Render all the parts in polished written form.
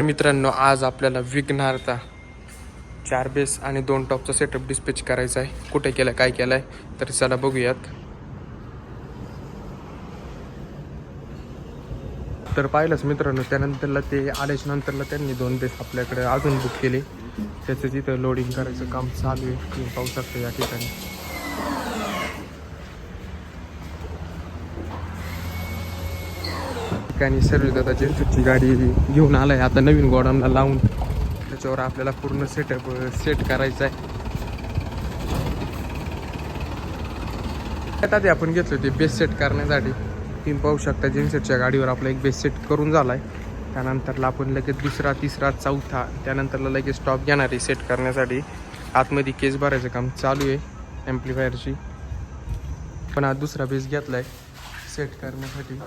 मित्रांनो, आज आपल्याला विघ्नहर्ता 4 बेस आणि 2 टॉपचा सेटअप डिस्पॅच करायचा आहे. कुठे केला, काय केलाय, तर चला बघूयात. तर पाहिलंच मित्रांनो, त्यानंतरला ते आल्याच्या नंतरला त्यांनी 2 बेस आपल्याकडे अजून बुक केले. त्याचं तिथं लोडिंग करायचं काम चालू आहे. तुम्ही पाहू शकता या ठिकाणी. ठिकाणी सर्व दादा जेन्सची गाडी घेऊन आलाय. आता नवीन गोडाऊनला लावून त्याच्यावर आपल्याला पूर्ण सेटअप सेट करायचा आहे. आधी आपण घेतले होते बेस सेट करण्यासाठी. तुम्ही पाहू शकता जेन्सच्या गाडीवर आपला एक बेस सेट करून झाला आहे. त्यानंतरला आपण लगेच दुसरा, तिसरा, चौथा, त्यानंतरला लगेच स्टॉप घेणार आहे सेट करण्यासाठी. आतमध्ये केस भरायचं काम चालू आहे ॲम्प्लिफायरची. पण आज दुसरा बेस घेतला आहे सेट करण्यासाठी.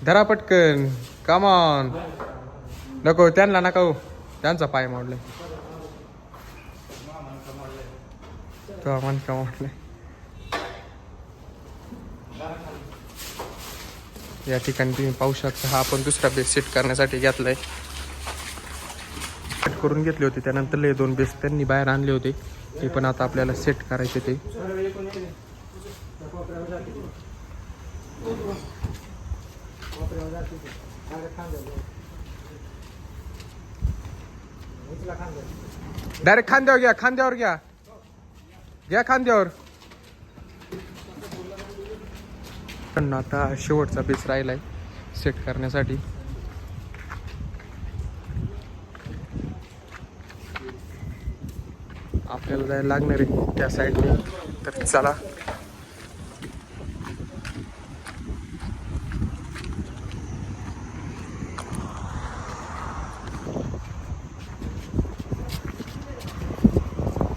धरा पटकन, कम ऑन. नको त्यांना नका हो, त्यांचा पाय मोडलाय. तो मनका मोडलाय. या ठिकाणी तुम्ही पाहू शकता हा आपण दुसरा बेस सेट करण्यासाठी घेतलाय. सेट करून घेतले होते. त्यानंतर हे 2 बेस त्यांनी बाहेर आणले होते. ते पण आता आपल्याला सेट करायचे. ते डायरेक्ट खांद्यावर घ्या, खांद्यावर घ्या, घ्या खांद्यावर. पण आता शेवटचा बेस राहिलाय सेट करण्यासाठी. आपल्याला जायला लागणार आहे त्या साईडने. तर चला.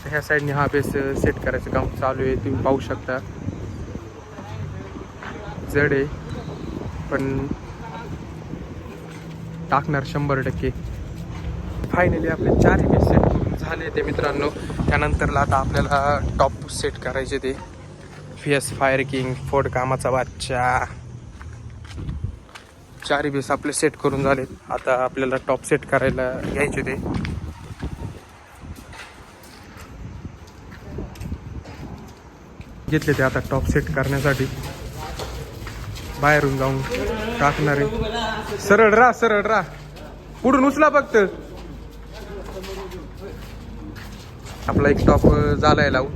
ह्या साईडने हा बेस सेट करायचं काम चालू आहे. तुम्ही पाहू शकता जड आहे पण टाकणार 100%. फायनली आपले 4 बेस सेट करून झाले ते मित्रांनो. त्यानंतरला आता आपल्याला टॉप सेट करायचे. ते फीएस फायर किंग, फोर्ड कामाचा बादशाह, 4 बेस आपले सेट करून झालेत. आता आपल्याला टॉप सेट करायला घ्यायचे. ते घेतले. ते आता टॉप सेट करण्यासाठी बाहेरून जाऊन टाकणार आहे. सरळ राहा, सरळ राहा, पुढून उचला फक्त. आपला एक टॉप झालाय लावून.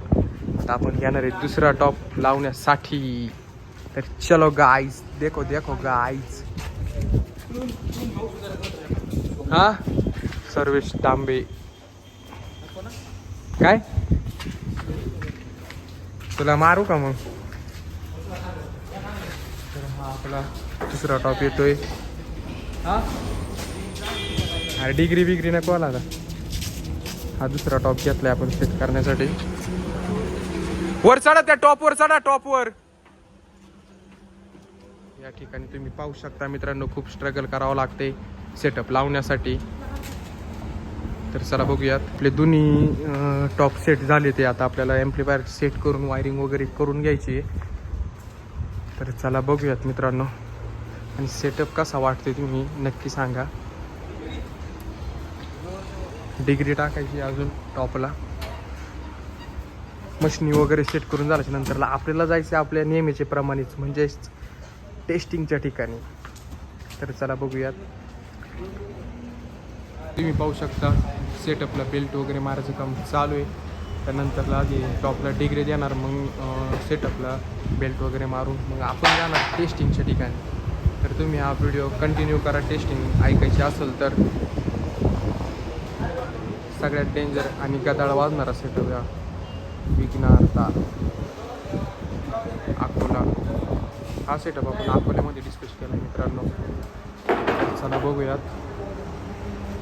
आता आपण घेणार आहे दुसरा टॉप लावण्यासाठी. तर चलो गाईज, देखो देखो गाईज. हा सर्वेश तांबे काय तुला मारू का मग? तर हा आपला दुसरा टॉप येतोय. अरे डिग्री बिग्री नको आला. हा दुसरा टॉप घेतलाय आपण सेट करण्यासाठी. वर चढा, त्या टॉपवर चढा, टॉपवर. या ठिकाणी तुम्ही पाहू शकता मित्रांनो, खूप स्ट्रगल करावं लागते सेटअप लावण्यासाठी. तर चला बघूयात. आपले दोन्ही टॉप सेट झाले. ते आता आपल्याला ॲम्प्लिफायर सेट करून वायरिंग वगैरे करून घ्यायची आहे. तर चला बघूयात मित्रांनो. आणि सेटअप कसा वाटते तुम्ही नक्की सांगा. डिग्री टाकायची अजून टॉपला. मशनी वगैरे सेट करून झाल्याच्या नंतरला आपल्याला जायचं आपल्या नेहमीचे प्रमाणेच, म्हणजेच टेस्टिंगच्या ठिकाणी. तर चला बघूयात. तुम्ही पाहू शकता सेटअपला बेल्ट वगैरे मारायचं काम चालू आहे. त्यानंतरला आधी टॉपला डिग्री देणार, मग सेटअपला बेल्ट वगैरे मारून मग आपण जाणार टेस्टिंगच्या ठिकाणी. तर तुम्ही हा व्हिडिओ कंटिन्यू करा. टेस्टिंग ऐकायची असेल तर. सगळ्यात डेंजर आणि गदाळ वाजणारा सेटअप या विघ्नहर्ता अकोला. हा सेटअप आपण अकोल्यामध्ये डिस्कस केला मित्रांनो. चला बघूयात.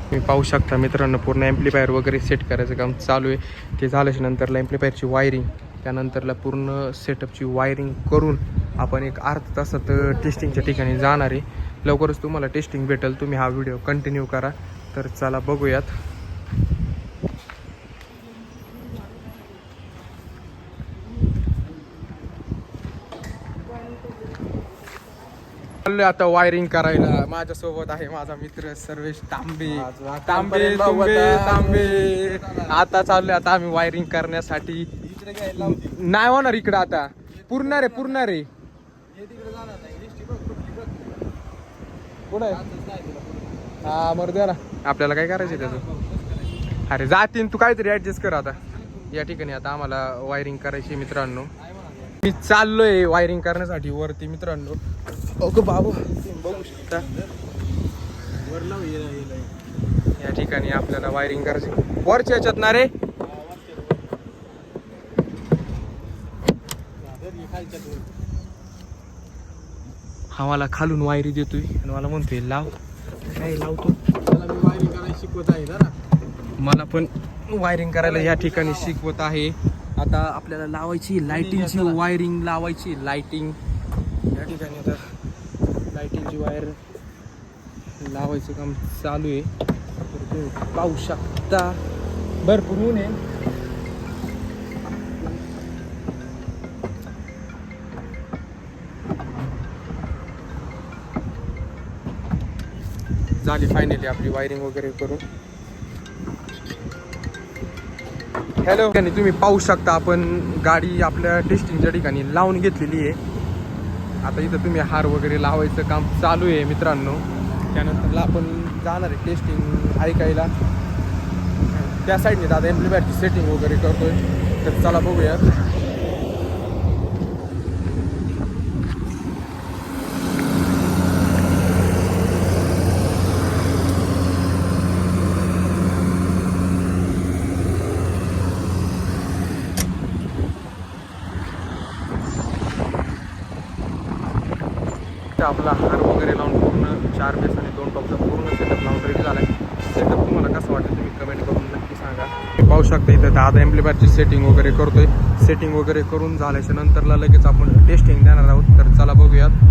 तुम्ही पाहू शकता मित्रांनो, पूर्ण ॲम्प्लिफायर वगैरे सेट करायचं काम चालू आहे. ते झाल्याच्या नंतरला ॲम्प्लिफायरची वायरिंग, त्यानंतरला पूर्ण सेटअपची वायरिंग करून आपण एक अर्धा तासात टेस्टिंगच्या ठिकाणी जाणार आहे. लवकरच तुम्हाला टेस्टिंग भेटेल. तुम्ही हा व्हिडिओ कंटिन्यू करा. तर चला बघूयात. चाललोय आता वायरिंग करायला. माझ्यासोबत आहे माझा मित्र सर्वेश तांबे. तांबे तांबे. आता चाललोय आता आम्ही वायरिंग करण्यासाठी. नाही होणार इकडं आता. पूर्ण रे कुठे. हा मर द्या ना, आपल्याला काय करायचं त्याचं. अरे जातीन तू काहीतरी ऍडजस्ट कर आता. या ठिकाणी आता आम्हाला वायरिंग करायची मित्रांनो. मी चाललोय वायरिंग करण्यासाठी वरती मित्रांनो. अगं बाबू बघू शकता या ठिकाणी आपल्याला वायरिंग करायची. वरच्या याच्यात ना रे. हा मला खालून वायरी देतोय आणि मला म्हणतोय लाव. काय लावतो. त्याला मी वायरिंग करायला शिकवत आहे जरा. मला पण वायरिंग करायला या ठिकाणी शिकवत आहे. आता आपल्याला लावायची लाइटिंगची वायरिंग लावायची. लाइटिंग या ठिकाणी आता लाइटिंगची वायर लावायचं काम चालू आहे. तर तुम्ही पाहू शकता भरपूर ऊन आहे. झाली फायनली आपली वायरिंग वगैरे करून. हॅलो तुम्ही पाहू शकता आपण गाडी आपल्या टेस्टिंगच्या ठिकाणी लावून घेतलेली आहे. आता इथं तुम्ही हार वगैरे लावायचं काम चालू आहे मित्रांनो. त्यानंतरला आपण जाणार आहे टेस्टिंग ऐकायला. त्या साईडने दादा एम्प्लिफायरची सेटिंग वगैरे करतोय. तर चला बघूया. आपला हार वगैरे लावून पूर्ण 4 बेस आणि 2 टॉपचा पूर्ण सेटअप लावून रेडी झाला आहे. सेटअप तुम्हाला कसं वाटेल तुम्ही कमेंट करून नक्की सांगा. पाहू शकता इथं दादा एम्प्लिफायरची सेटिंग वगैरे करतोय. सेटिंग वगैरे करून झाल्याच्या नंतरला लगेच आपण टेस्टिंग देणार आहोत. तर चला बघूयात.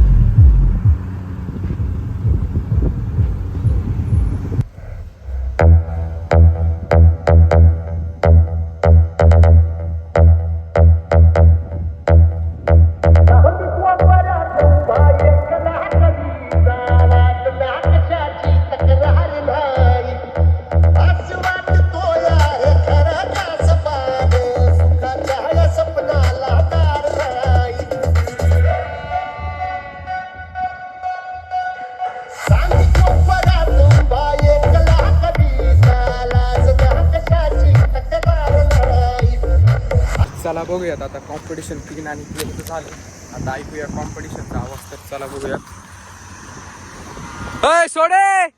चला बघूयात आता कॉम्पिटिशन क्लीन आणि क्लिअर झालं. आता ऐकूया कॉम्पिटिशनचा आवाज. तर चला बघूया. अय सोडे.